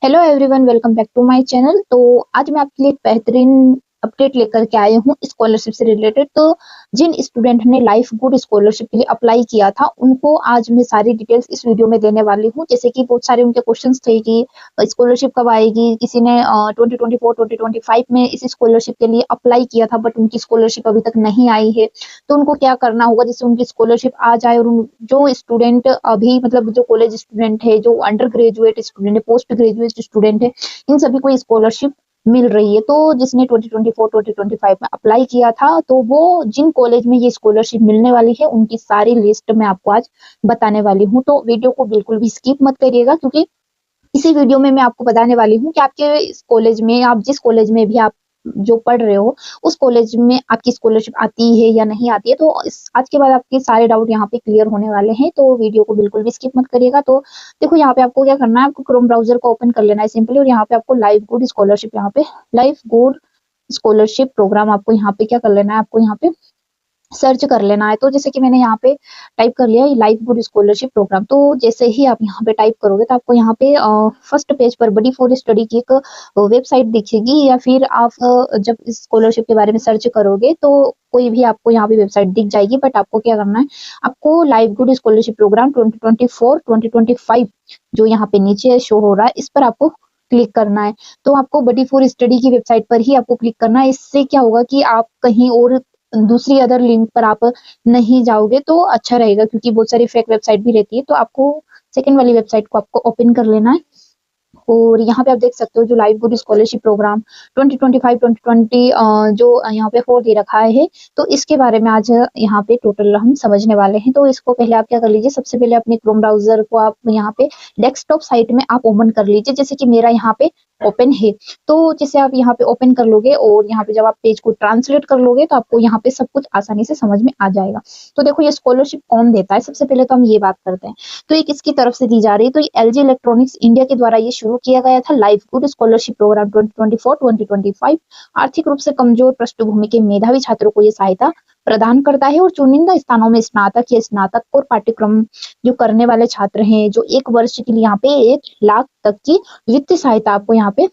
Hello everyone, welcome back to my channel. तो आज मैं आपके लिए एक बेहतरीन अपडेट लेकर के आई हूँ स्कॉलरशिप से रिलेटेड। तो जिन स्टूडेंट ने लाइफ गुड स्कॉलरशिप के लिए अप्लाई किया था उनको आज मैं सारी डिटेल्स इस वीडियो में देने वाली हूँ। जैसे कि बहुत सारे उनके क्वेश्चंस थे कि स्कॉलरशिप कब आएगी, किसी ने 2024-2025 में इस स्कॉलरशिप के लिए अप्लाई किया था बट उनकी स्कॉलरशिप अभी तक नहीं आई है, तो उनको क्या करना होगा जिससे उनकी स्कॉलरशिप आ जाए। और जो स्टूडेंट अभी मतलब जो कॉलेज स्टूडेंट है, जो अंडर ग्रेजुएट स्टूडेंट है, पोस्ट ग्रेजुएट स्टूडेंट है, इन सभी को स्कॉलरशिप मिल रही है। तो जिसने 2024-2025 में अप्लाई किया था, तो वो जिन कॉलेज में ये स्कॉलरशिप मिलने वाली है उनकी सारी लिस्ट मैं आपको आज बताने वाली हूँ। तो वीडियो को बिल्कुल भी स्किप मत करिएगा, क्योंकि इसी वीडियो में मैं आपको बताने वाली हूँ कि आपके इस कॉलेज में, आप जिस कॉलेज में भी आप जो पढ़ रहे हो, उस कॉलेज में आपकी स्कॉलरशिप आती है या नहीं आती है। तो आज के बाद आपके सारे डाउट यहाँ पे क्लियर होने वाले हैं, तो वीडियो को बिल्कुल भी स्किप मत करिएगा। तो देखो, यहाँ पे आपको क्या करना है, आपको क्रोम ब्राउजर को ओपन कर लेना है सिंपली, और यहाँ पे आपको लाइफ गुड स्कॉलरशिप, यहाँ पे लाइफ गुड स्कॉलरशिप प्रोग्राम आपको यहाँ पे क्या कर लेना है, आपको यहाँ पे सर्च कर लेना है। तो जैसे कि मैंने यहाँ पे टाइप कर लिया लाइफ गुड स्कॉलरशिप प्रोग्राम। तो जैसे ही आप यहाँ पे टाइप करोगे तो आपको यहाँ पे फर्स्ट पेज पर बडी फॉर स्टडी की एक वेबसाइट दिखेगी, या फिर आप जब इस स्कॉलरशिप के बारे में सर्च करोगे तो कोई भी आपको यहाँ पे वेबसाइट दिख जाएगी। बट आपको क्या करना है, आपको लाइफ गुड स्कॉलरशिप प्रोग्राम 2024-2025 जो यहाँ पे नीचे शो हो रहा है, इस पर आपको क्लिक करना है। तो आपको बडी फॉर स्टडी की वेबसाइट पर ही आपको क्लिक करना है। इससे क्या होगा कि आप कहीं और दूसरी अदर लिंक पर आप नहीं जाओगे तो अच्छा रहेगा, क्योंकि बहुत सारी फेक वेबसाइट भी रहती है। तो आपको सेकंड वाली वेबसाइट को आपको ओपन कर लेना है। और यहाँ पे आप देख सकते हो जो लाइफ गुड स्कॉलरशिप प्रोग्राम 2025-2020 जो यहाँ पे हो दे रखा है, तो इसके बारे में आज यहाँ पे टोटल हम समझने वाले हैं। तो इसको पहले आप क्या कर लीजिए, सबसे पहले अपने क्रोम ब्राउजर को आप यहाँ पे डेस्कटॉप साइट में आप ओपन कर लीजिए, जैसे कि मेरा यहाँ पे ओपन है। तो जैसे आप यहाँ पे ओपन कर लोगे और यहाँ पे जब आप पेज को ट्रांसलेट कर लोगे तो आपको यहाँ पे सब कुछ आसानी से समझ में आ जाएगा। तो देखो, ये स्कॉलरशिप कौन देता है, सबसे पहले तो हम ये बात करते हैं। तो ये किसकी तरफ से दी जा रही है, तो ये एलजी इलेक्ट्रॉनिक्स इंडिया के द्वारा ये शुरू किया गया था लाइफ गुड स्कॉलरशिप प्रोग्राम 2024-2025। आर्थिक रूप से कमजोर पृष्ठभूमि के मेधावी छात्रों को ये सहायता प्रदान करता है, और चुनिंदा स्थानों में स्नातक या स्नातक और पाठ्यक्रम जो करने वाले छात्र हैं, जो 1 वर्ष के लिए यहाँ पे 1 लाख तक की वित्तीय सहायता आपको यहाँ पे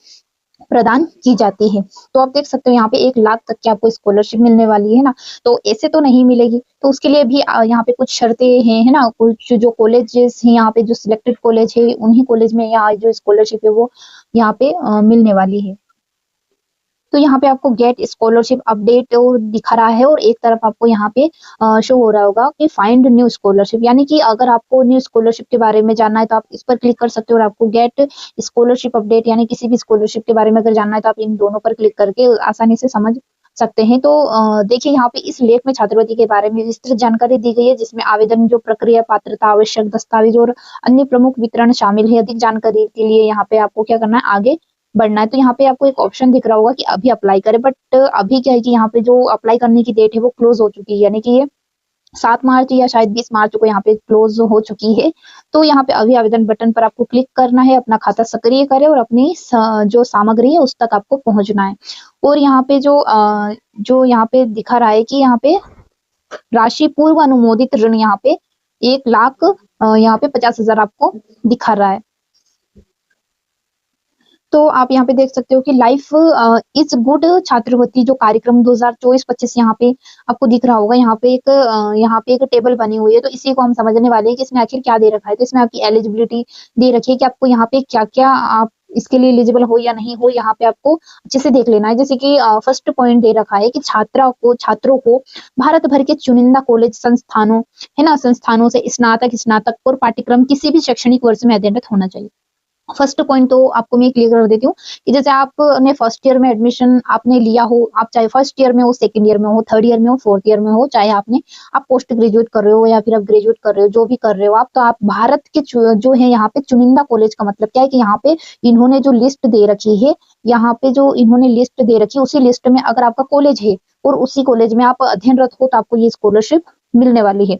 प्रदान की जाती है। तो आप देख सकते हो यहाँ पे 1 लाख तक की आपको स्कॉलरशिप मिलने वाली है ना। तो ऐसे तो नहीं मिलेगी, तो उसके लिए भी यहाँ पे कुछ शर्तें हैं, है ना। कुछ जो कॉलेजेस हैं यहाँ पे, जो सिलेक्टेड कॉलेज है, उन्हीं कॉलेज में यहाँ जो स्कॉलरशिप है वो यहाँ पे मिलने वाली है। तो यहाँ पे आपको गेट स्कॉलरशिप अपडेट और दिखा रहा है, और एक तरफ आपको यहाँ पे शो हो रहा होगा कि फाइंड न्यू स्कॉलरशिप, यानी कि अगर आपको न्यू स्कॉलरशिप के बारे में जानना है तो आप इस पर क्लिक कर सकते हो। और आपको गेट स्कॉलरशिप अपडेट यानी किसी भी स्कॉलरशिप के बारे में अगर जानना है तो आप इन दोनों पर क्लिक करके आसानी से समझ सकते हैं। तो देखिए, यहाँ पे इस लेख में छात्रवृत्ति के बारे में विस्तृत जानकारी दी गई है, जिसमें आवेदन जो प्रक्रिया, पात्रता, आवश्यक दस्तावेज और अन्य प्रमुख विवरण शामिल है। अधिक जानकारी के लिए यहाँ पे आपको क्या करना है, आगे बढ़ना है। तो यहाँ पे आपको एक ऑप्शन दिख रहा होगा कि अभी अप्लाई करें, बट अभी क्या है कि यहाँ पे जो अप्लाई करने की डेट है वो क्लोज हो चुकी है, यानी कि ये 7 मार्च या शायद 20 मार्च को यहाँ पे क्लोज हो चुकी है। तो यहाँ पे अभी आवेदन बटन पर आपको क्लिक करना है, अपना खाता सक्रिय करें और अपनी जो सामग्री है उस तक आपको पहुंचना है। और यहाँ पे जो यहाँ पे दिखा रहा है कि यहाँ पे राशि पूर्व अनुमोदित ऋण यहाँ पे 1 लाख यहाँ पे 50,000 आपको दिखा रहा है। तो आप यहाँ पे देख सकते हो कि लाइफ इज गुड छात्रवृत्ति जो कार्यक्रम 2024-25 यहाँ पे आपको दिख रहा होगा। यहाँ पे एक टेबल बनी हुई है, तो इसी को हम समझने वाले हैं कि इसमें आखिर क्या दे रखा है। तो इसमें आपकी एलिजिबिलिटी दे रखी है कि आपको यहाँ पे क्या क्या आप इसके लिए एलिजिबल हो या नहीं हो, यहाँ पे आपको अच्छे से देख लेना है। जैसे कि फर्स्ट पॉइंट दे रखा है कि छात्रों को भारत भर के चुनिंदा कॉलेज संस्थानों, है ना, संस्थानों से स्नातक और पाठ्यक्रम किसी भी शैक्षणिक वर्ष में अध्ययनरत होना चाहिए। फर्स्ट पॉइंट तो आपको मैं क्लियर कर देती हूँ कि जैसे आपने फर्स्ट ईयर में एडमिशन आपने लिया हो, आप चाहे फर्स्ट ईयर में हो, सेकंड ईयर में हो, थर्ड ईयर में हो, फोर्थ ईयर में हो, चाहे आप पोस्ट ग्रेजुएट कर रहे हो या फिर आप ग्रेजुएट कर रहे हो, जो भी कर रहे हो आप, तो आप भारत के जो है यहाँ पे चुनिंदा कॉलेज का मतलब क्या है कि यहाँ पे इन्होंने जो लिस्ट दे रखी है, यहाँ पे जो इन्होंने लिस्ट दे रखी है, उसी लिस्ट में अगर आपका कॉलेज है और उसी कॉलेज में आप अध्ययनरत हो तो आपको ये स्कॉलरशिप मिलने वाली है।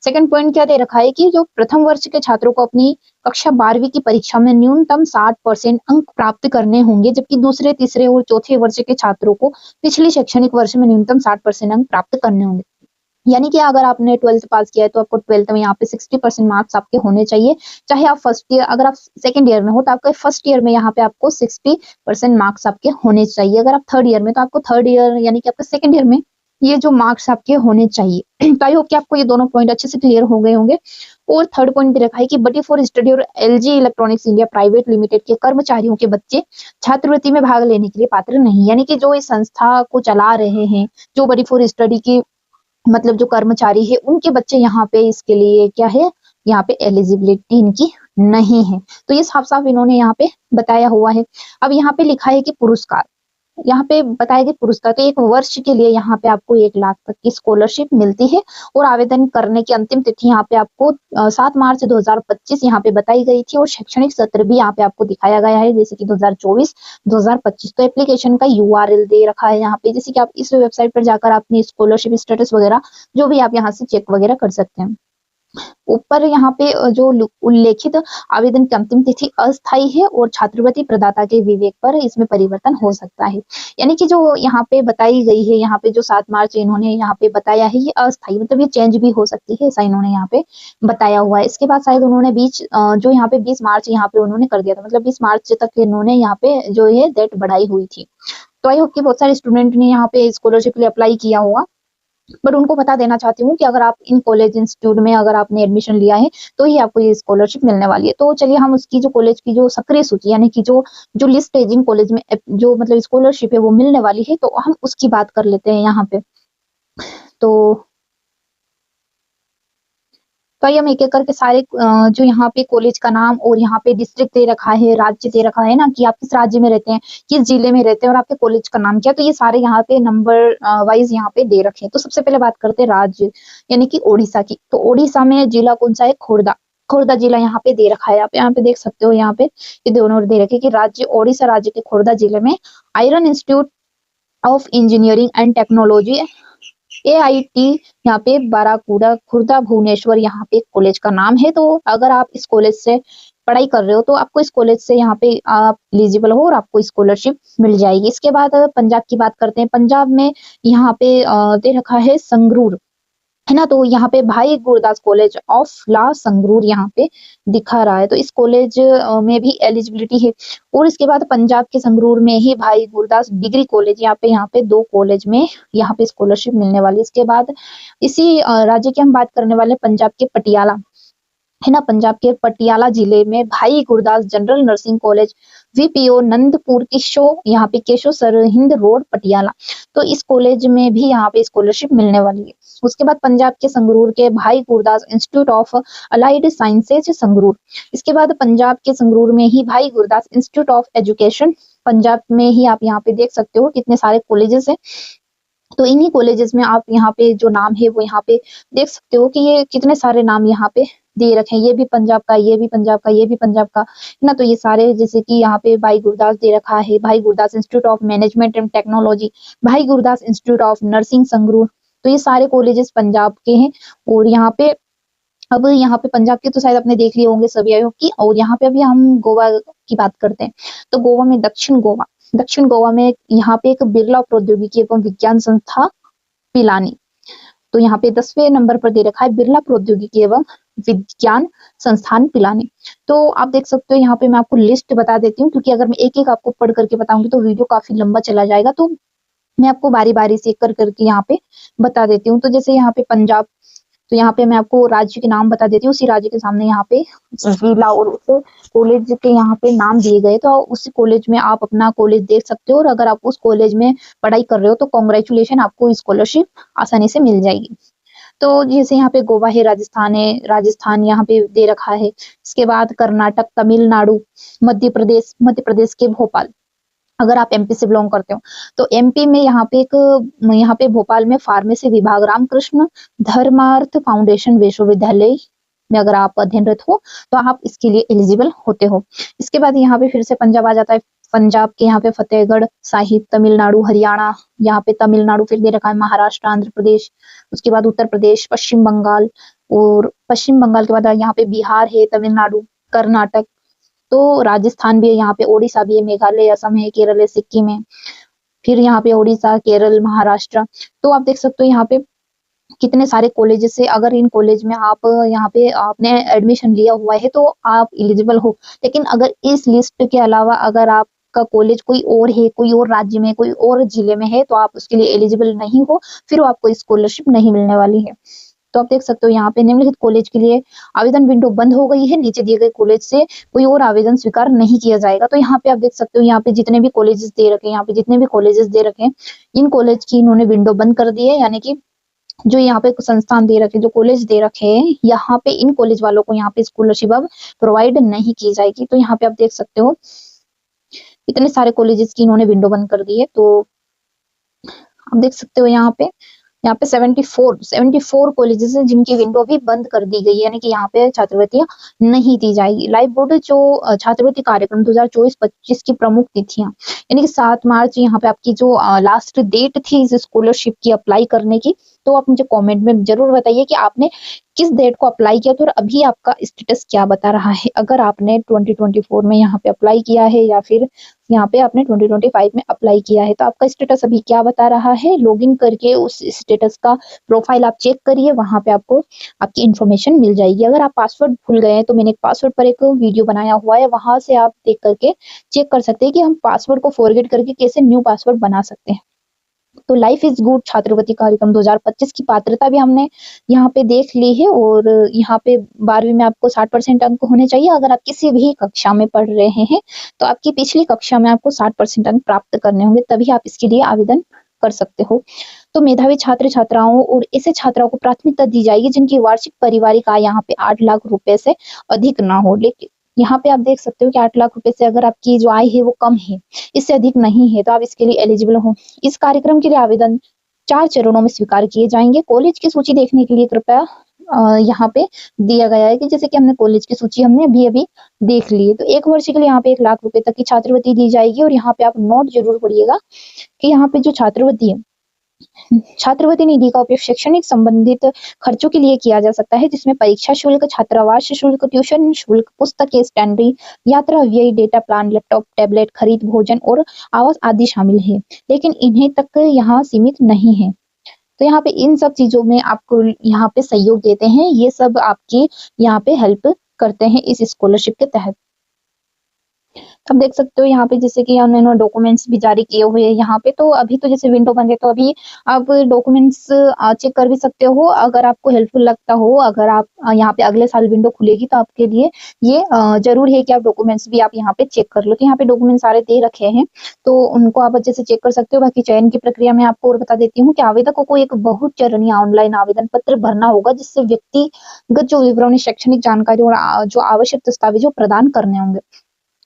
सेकंड पॉइंट क्या दे रखा है कि जो प्रथम वर्ष के छात्रों को अपनी कक्षा 12वीं की परीक्षा में न्यूनतम 60% अंक प्राप्त करने होंगे, जबकि दूसरे, तीसरे और चौथे वर्ष के छात्रों को पिछले शैक्षणिक वर्ष में न्यूनतम 60% अंक प्राप्त करने होंगे। यानी कि अगर आपने 12th पास किया है तो आपको 12th में यहाँ पे 60% मार्क्स आपके होने चाहिए। चाहे आप फर्स्ट ईयर, अगर आप सेकंड ईयर में हो तो आपके फर्स्ट ईयर में यहाँ पे आपको 60% मार्क्स आपके होने चाहिए। अगर आप थर्ड ईयर में तो आपको थर्ड ईयर यानी कि आपके सेकंड ईयर में ये जो मार्क्स आपके होने चाहिए। तो आई होप कि आपको ये दोनों पॉइंट अच्छे से क्लियर हो गए होंगे। और थर्ड पॉइंट भी रखा है कि बटी फॉर स्टडी और LG electronics India private limited के कर्मचारियों के बच्चे छात्रवृत्ति में भाग लेने के लिए पात्र नहीं, यानी कि जो इस संस्था को चला रहे हैं, जो बटी फॉर स्टडी की मतलब जो कर्मचारी है उनके बच्चे यहाँ पे इसके लिए क्या है, यहाँ पे एलिजिबिलिटी इनकी नहीं है। तो ये साफ साफ इन्होंने यहाँ पे बताया हुआ है। अब यहाँ पे लिखा है कि पुरस्कार, यहाँ पे बताया कि पुरस्कार तो 1 वर्ष के लिए यहाँ पे आपको 1 लाख तक की स्कॉलरशिप मिलती है। और आवेदन करने की अंतिम तिथि यहाँ पे आपको 7 मार्च 2025 यहाँ पे बताई गई थी। और शैक्षणिक सत्र भी यहाँ पे आपको दिखाया गया है, जैसे कि 2024-2025। तो एप्लीकेशन का URL दे रखा है यहाँ पे, जैसे कि आप इस वेबसाइट पर जाकर अपनी स्कॉलरशिप स्टेटस वगैरह जो भी आप यहाँ से चेक वगैरह कर सकते हैं। ऊपर यहाँ पे जो उल्लेखित आवेदन की अंतिम तिथि अस्थायी है और छात्रवृत्ति प्रदाता के विवेक पर इसमें परिवर्तन हो सकता है। यानी कि जो यहाँ पे बताई गई है, यहाँ पे जो 7 मार्च इन्होंने यहाँ पे बताया है, ये अस्थायी मतलब ये चेंज भी हो सकती है, ऐसा इन्होंने यहाँ पे बताया हुआ है। इसके बाद शायद उन्होंने जो यहाँ पे 20 मार्च यहाँ पे उन्होंने कर दिया था, मतलब 20 मार्च तक इन्होंने यहाँ पे जो ये डेट बढ़ाई हुई थी। तो आई होप कि बहुत सारे स्टूडेंट ने यहाँ पे स्कॉलरशिप के लिए अप्लाई किया होगा। बट उनको बता देना चाहती हूँ कि अगर आप इन कॉलेज इंस्टीट्यूट में अगर आपने एडमिशन लिया है तो ही आपको ये स्कॉलरशिप मिलने वाली है। तो चलिए हम उसकी जो कॉलेज की जो सक्रिय सूची यानी कि जो जो लिस्ट है जिन कॉलेज में जो मतलब स्कॉलरशिप है वो मिलने वाली है, तो हम उसकी बात कर लेते हैं यहाँ पे। तो आइए हम एक एक करके सारे जो यहाँ पे कॉलेज का नाम और यहाँ पे डिस्ट्रिक्ट दे रखा है, राज्य दे रखा है ना, कि आप किस राज्य में रहते हैं, किस जिले में रहते हैं और आपके कॉलेज का नाम क्या, तो ये सारे यहाँ पे नंबर वाइज यहाँ पे दे रखे हैं। तो सबसे पहले बात करते हैं राज्य यानी कि ओडिशा की। तो ओडिशा में जिला कौन सा है, खोर्धा। खोर्धा जिला यहाँ पे दे रखा है, आप यहाँ पे देख सकते हो, यहाँ पे ये दोनों दे रखे कि राज्य ओडिशा राज्य के खोर्धा जिले में iron institute of engineering and technology AIT यहाँ पे बाराकूड़ा खुर्दा भुवनेश्वर यहाँ पे कॉलेज का नाम है। तो अगर आप इस कॉलेज से पढ़ाई कर रहे हो तो आपको इस कॉलेज से यहाँ पे आप एलिजिबल हो और आपको स्कॉलरशिप मिल जाएगी। इसके बाद पंजाब की बात करते हैं। पंजाब में यहाँ पे दे रखा है संगरूर, है ना। तो यहाँ पे भाई Gurdas college of law Sangrur यहाँ पे दिखा रहा है। तो इस कॉलेज में भी एलिजिबिलिटी है। और इसके बाद पंजाब के संगरूर में ही भाई गुरदास डिग्री कॉलेज, यहाँ पे 2 कॉलेज में यहाँ पे स्कॉलरशिप मिलने वाली है। इसके बाद इसी राज्य की हम बात करने वाले पंजाब के पटियाला, है ना। पंजाब के पटियाला जिले में Bhai Gurdas general nursing college VPO Nandpur Kesho यहाँ पे केशो सरहिंद रोड पटियाला। तो इस कॉलेज में भी यहाँ पे स्कॉलरशिप मिलने वाली है। उसके बाद पंजाब के संगरूर के भाई Gurdas institute of allied sciences Sangrur. इसके बाद पंजाब के संगरूर में ही भाई Gurdas institute of education, Punjab में ही आप यहाँ पे देख सकते हो कितने सारे कॉलेजेस हैं। तो इन्हीं कॉलेजेस में आप यहाँ पे जो नाम है वो यहाँ पे देख सकते हो कि ये कितने सारे नाम यहाँ पे दे रखे हैं। ये भी पंजाब का, ये भी पंजाब का, ये भी पंजाब का, है ना। तो ये सारे जैसे कि यहाँ पे भाई गुरदास दे रखा है, Bhai Gurdas institute of management and technology, Bhai Gurdas institute of nursing Sangrur. तो ये सारे कॉलेजेस पंजाब के हैं। और यहाँ पे अब यहाँ पे पंजाब के तो शायद आपने देख लिए होंगे सभी आयोग की। और यहाँ पे अभी हम गोवा की बात करते हैं। तो गोवा में दक्षिण गोवा में यहाँ पे एक बिरला प्रौद्योगिकी एवं विज्ञान संस्था पिलानी। तो यहाँ पे 10वें नंबर पर दे रखा है बिरला प्रौद्योगिकी एवं विज्ञान संस्थान पिलानी। तो आप देख सकते हो, यहाँ पे मैं आपको लिस्ट बता देती हूँ, क्योंकि अगर मैं एक एक आपको पढ़ करके बताऊंगी तो वीडियो काफी लंबा चला जाएगा। तो मैं आपको बारी बारी से कर करके यहाँ पे बता देती हूँ। तो जैसे यहाँ पे पंजाब, तो यहाँ पे मैं आपको राज्य के नाम बता देती हूँ। उसी राज्य के सामने यहाँ पे जिला और उस कॉलेज के यहाँ पे नाम दिए गए। तो उस कॉलेज में आप अपना कॉलेज देख सकते हो। और अगर आप उस कॉलेज में पढ़ाई कर रहे हो तो कॉन्ग्रेचुलेशन, आपको स्कॉलरशिप आसानी से मिल जाएगी। तो जैसे यहाँ पे गोवा है, राजस्थान यहाँ पे दे रखा है। इसके बाद कर्नाटक, तमिलनाडु, मध्य प्रदेश के भोपाल, अगर आप MP से बिलोंग करते हो तो MP में यहाँ पे भोपाल में फार्मेसी विभाग, रामकृष्ण धर्मार्थ फाउंडेशन विश्वविद्यालय में अगर आप अध्ययनरत हो तो आप इसके लिए एलिजिबल होते हो। इसके बाद यहाँ पे फिर से पंजाब आ जाता है। पंजाब के यहाँ पे फतेहगढ़ साहिब, तमिलनाडु, हरियाणा, यहाँ पे तमिलनाडु फिर दे रखा है, महाराष्ट्र, आंध्र प्रदेश, उसके बाद उत्तर प्रदेश, पश्चिम बंगाल, और पश्चिम बंगाल के बाद यहाँ पे बिहार है, तमिलनाडु, कर्नाटक, तो राजस्थान भी है, यहाँ पे ओडिशा भी है, मेघालय, असम है, केरल है, सिक्किम है, फिर यहाँ पे ओडिशा, केरल, महाराष्ट्र। तो आप देख सकते हो यहाँ पे कितने सारे कॉलेजेस से अगर इन कॉलेज में आप यहाँ पे आपने एडमिशन लिया हुआ है तो आप एलिजिबल हो। लेकिन अगर इस लिस्ट के अलावा अगर आपका कॉलेज कोई और है, कोई और राज्य में, कोई और जिले में है तो आप उसके लिए एलिजिबल नहीं हो, फिर आपको स्कॉलरशिप नहीं मिलने वाली है। तो आप देख सकते हो यहाँ पे निम्नलिखित कॉलेज के लिए आवेदन विंडो बंद हो गई है। नीचे दिए गए कॉलेज से कोई और आवेदन स्वीकार नहीं किया जाएगा। तो यहाँ पे आप देख सकते हो यहाँ पे जितने भी कॉलेजेस दे रखे हैं, यहाँ पे जितने भी कॉलेजेस दे रखे हैं, इन कॉलेज की इन्होंने विंडो बंद कर दी है। यानी कि जो यहाँ पे संस्थान दे रखे, जो कॉलेज दे रखे हैं, यहाँ पे इन कॉलेज वालों को यहाँ पे स्कॉलरशिप अब प्रोवाइड नहीं की जाएगी। तो यहाँ पे आप देख सकते हो इतने सारे कॉलेजेस की इन्होंने विंडो बंद कर दी है। तो आप देख सकते हो यहाँ पे 74 कॉलेजेस हैं जिनकी विंडो भी बंद कर दी गई है। यानी कि यहाँ पे छात्रवृत्तियां नहीं दी जाएगी। लाइफ बोर्ड जो छात्रवृत्ति कार्यक्रम 2024-25 की प्रमुख तिथियां, यानी कि 7 मार्च यहाँ पे आपकी जो लास्ट डेट थी इस स्कॉलरशिप की अप्लाई करने की। तो आप मुझे कमेंट में जरूर बताइए कि आपने किस डेट को अप्लाई किया था और अभी आपका स्टेटस क्या बता रहा है। अगर आपने 2024 में यहाँ पे अप्लाई किया है या फिर यहाँ पे आपने 2025 में अप्लाई किया है, तो आपका स्टेटस अभी क्या बता रहा है। लॉगिन करके उस स्टेटस का प्रोफाइल आप चेक करिए, वहां पे आपको आपकी इन्फॉर्मेशन मिल जाएगी। अगर आप पासवर्ड भूल गए हैं तो मैंने एक पासवर्ड पर एक वीडियो बनाया हुआ है, वहां से आप देख करके चेक कर सकते हैं कि हम पासवर्ड को फॉरगेट करके कैसे न्यू पासवर्ड बना सकते हैं। तो लाइफ इज गुड छात्रवृत्ति कार्यक्रम 2025 की पात्रता भी हमने यहाँ पे देख ली है। और यहाँ पे 12वीं में आपको 60% अंक होने चाहिए। अगर आप किसी भी कक्षा में पढ़ रहे हैं तो आपकी पिछली कक्षा में आपको 60% अंक प्राप्त करने होंगे, तभी आप इसके लिए आवेदन कर सकते हो। तो मेधावी छात्र छात्राओं और ऐसे छात्राओं को प्राथमिकता दी जाएगी जिनकी वार्षिक पारिवारिक आय यहाँ पे 8 लाख रुपए से अधिक ना हो। लेकिन यहाँ पे आप देख सकते हो कि 8 लाख रुपए से अगर आपकी जो आय है वो कम है, इससे अधिक नहीं है, तो आप इसके लिए एलिजिबल हो। इस कार्यक्रम के लिए आवेदन 4 चरणों में स्वीकार किए जाएंगे। कॉलेज की सूची देखने के लिए कृपया यहाँ पे दिया गया है कि जैसे कि हमने कॉलेज की सूची हमने अभी देख ली है। तो 1 वर्ष के लिए यहाँ पे 1 लाख रुपए तक की छात्रवृत्ति दी जाएगी। और यहाँ पे आप नोट जरूर पढ़िएगा कि यहाँ पे जो छात्रवृत्ति है, छात्रवृत्ति निधि का उपयोग शैक्षणिक संबंधित खर्चों के लिए किया जा सकता है, जिसमें परीक्षा शुल्क, छात्रावास शुल्क, ट्यूशन शुल्क, पुस्तकें, स्टेशनरी, यात्रा व्यय, डेटा प्लान, लैपटॉप, टैबलेट खरीद, भोजन और आवास आदि शामिल है। लेकिन इन्हें तक यहाँ सीमित नहीं है। तो यहाँ पे इन सब चीजों में आपको यहाँ पे सहयोग देते हैं, ये सब आपकी यहाँ पे हेल्प करते हैं इस स्कॉलरशिप के तहत। अब देख सकते हो यहाँ पे जैसे कि उन्होंने डॉक्यूमेंट्स भी जारी किए हुए हैं यहाँ पे। तो अभी तो जैसे विंडो बंद है तो अभी आप डॉक्यूमेंट्स चेक कर भी सकते हो अगर आपको हेल्पफुल लगता हो। अगर आप यहाँ पे अगले साल विंडो खुलेगी तो आपके लिए ये जरूर है कि आप डॉक्यूमेंट्स भी आप यहाँ पे चेक कर लो। तो यहाँ पे डॉक्यूमेंट सारे दे रखे हैं तो उनको आप अच्छे से चेक कर सकते हो। बाकी चयन की प्रक्रिया में आपको और बता देती हूँ कि आवेदकों को एक बहुचरणीय ऑनलाइन आवेदन पत्र भरना होगा, जिससे व्यक्तिगत जो विवरण, शैक्षणिक जानकारी और जो आवश्यक दस्तावेजों प्रदान करने होंगे।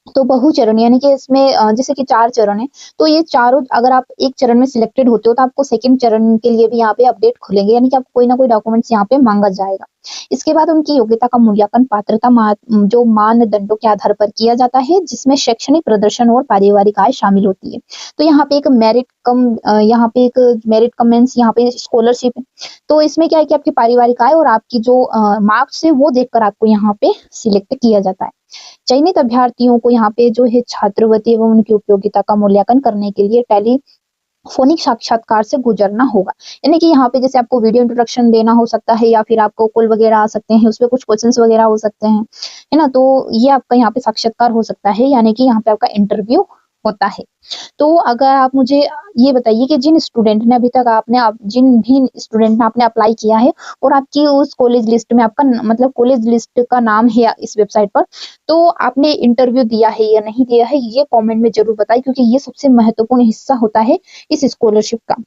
तो बहुचरण यानी कि इसमें जैसे कि 4 चरण है, तो ये चारों अगर आप एक चरण में सिलेक्टेड होते हो तो आपको सेकंड चरण के लिए भी यहाँ पे अपडेट खुलेंगे, यानी कि आपको कोई ना कोई डॉक्यूमेंट्स यहाँ पे मांगा जाएगा। इसके बाद उनकी योग्यता का मूल्यांकन पात्रता जो मानदंडों के आधार पर किया जाता है, जिसमें शैक्षणिक प्रदर्शन और पारिवारिक आय शामिल होती है। तो यहाँ पे एक मेरिट कम मीन्स यहाँ पे स्कॉलरशिप है। तो इसमें क्या है कि आपकी पारिवारिक आय और आपकी जो मार्क्स है वो देखकर आपको यहाँ पे सिलेक्ट किया जाता है। चयनित अभ्यर्थियों को यहाँ पे जो है छात्रवृत्ति एवं उनकी उपयोगिता का मूल्यांकन करने के लिए टेलीफोनिक साक्षात्कार से गुजरना होगा। यानी कि यहाँ पे जैसे आपको वीडियो इंट्रोडक्शन देना हो सकता है या फिर आपको कॉल वगैरह आ सकते हैं, उसपे कुछ क्वेश्चंस वगैरह हो सकते हैं, है ना। तो ये आपका यहाँ पे साक्षात्कार हो सकता है, यानी कि यहाँ पे आपका इंटरव्यू होता है। तो अगर आप मुझे ये बताइए कि जिन भी स्टूडेंट ने आपने अप्लाई किया है और आपकी उस कॉलेज लिस्ट में आपका मतलब कॉलेज लिस्ट का नाम है इस वेबसाइट पर, तो आपने इंटरव्यू दिया है या नहीं दिया है, ये कमेंट में जरूर बताइए, क्योंकि ये सबसे महत्वपूर्ण हिस्सा होता है इस स्कॉलरशिप का।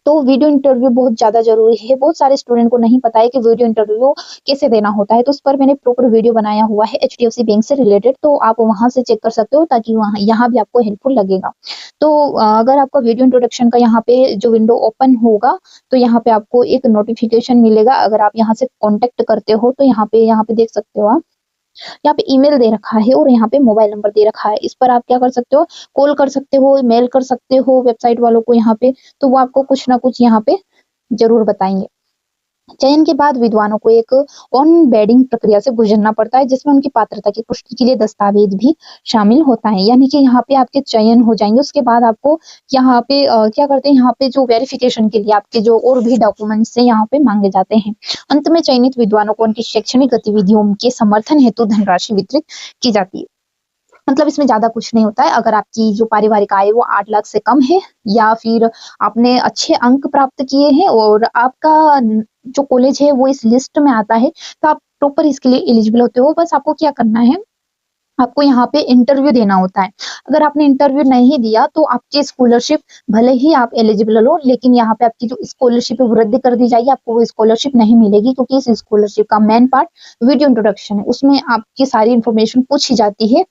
तो वीडियो इंटरव्यू बहुत ज्यादा जरूरी है। बहुत सारे स्टूडेंट को नहीं पता है कि वीडियो इंटरव्यू कैसे देना होता है, तो उस पर मैंने प्रॉपर वीडियो बनाया हुआ है HDFC बैंक से रिलेटेड, तो आप वहां से चेक कर सकते हो ताकि यहाँ भी आपको हेल्पफुल लगेगा। तो अगर आपका वीडियो इंट्रोडक्शन का यहाँ पे जो विंडो ओपन होगा तो यहाँ पे आपको एक नोटिफिकेशन मिलेगा। अगर आप यहाँ से कॉन्टेक्ट करते हो तो यहाँ पे देख सकते हो आप, यहाँ पे ईमेल दे रखा है और यहाँ पे मोबाइल नंबर दे रखा है। इस पर आप क्या कर सकते हो, कॉल कर सकते हो, मेल कर सकते हो वेबसाइट वालों को यहाँ पे, तो वो आपको कुछ ना कुछ यहाँ पे जरूर बताएंगे। चयन के बाद विद्वानों को एक ऑन बेडिंग प्रक्रिया से गुजरना पड़ता है, जिसमें उनकी पात्रता की पुष्टि के लिए दस्तावेज भी शामिल होता है। यानी कि यहाँ पे आपके चयन हो जाएंगे, उसके बाद आपको यहाँ पे क्या करते हैं, यहाँ पे जो वेरिफिकेशन के लिए आपके जो और भी डॉक्यूमेंट्स हैं यहाँ पे मांगे जाते हैं। अंत में चयनित विद्वानों को उनकी शैक्षणिक गतिविधियों के समर्थन हेतु धनराशि वितरित की जाती है। मतलब इसमें ज़्यादा कुछ नहीं होता है। अगर आपकी जो पारिवारिक आय वो 8 लाख से कम है, या फिर आपने अच्छे अंक प्राप्त किए हैं और आपका जो कॉलेज है वो इस लिस्ट में आता है, तो आप प्रॉपर इसके लिए एलिजिबल होते हो। बस आपको क्या करना है, आपको यहाँ पे इंटरव्यू देना होता है। अगर आपने इंटरव्यू नहीं दिया तो आपकी स्कॉलरशिप, भले ही आप एलिजिबल हो, लेकिन यहाँ पे आपकी जो स्कॉलरशिप है वो रद्द कर दी जाएगी, आपको वो स्कॉलरशिप नहीं मिलेगी, क्योंकि इस स्कॉलरशिप का मेन पार्ट वीडियो इंट्रोडक्शन है, उसमें आपकी सारी इन्फॉर्मेशन पूछी जाती है।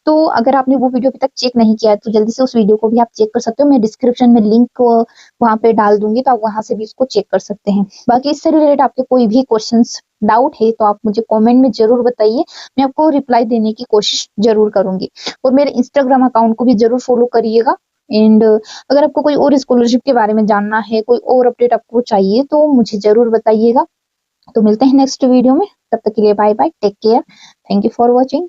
तो अगर आपने वो वीडियो अभी तक चेक नहीं किया है तो जल्दी से उस वीडियो को भी आप चेक कर सकते हो। मैं डिस्क्रिप्शन में लिंक वहाँ पे डाल दूंगी, तो आप वहाँ से भी उसको चेक कर सकते हैं। बाकी इससे रिलेटेड आपके कोई भी क्वेश्चंस, डाउट है तो आप मुझे कमेंट में जरूर बताइए, मैं आपको रिप्लाई देने की कोशिश जरूर करूंगी। और मेरे इंस्टाग्राम अकाउंट को भी जरूर फॉलो करिएगा। एंड अगर आपको कोई और स्कॉलरशिप के बारे में जानना है, कोई और अपडेट आपको चाहिए, तो मुझे जरूर बताइएगा। तो मिलते हैं नेक्स्ट वीडियो में, तब तक के लिए bye bye, take care, thank you for watching.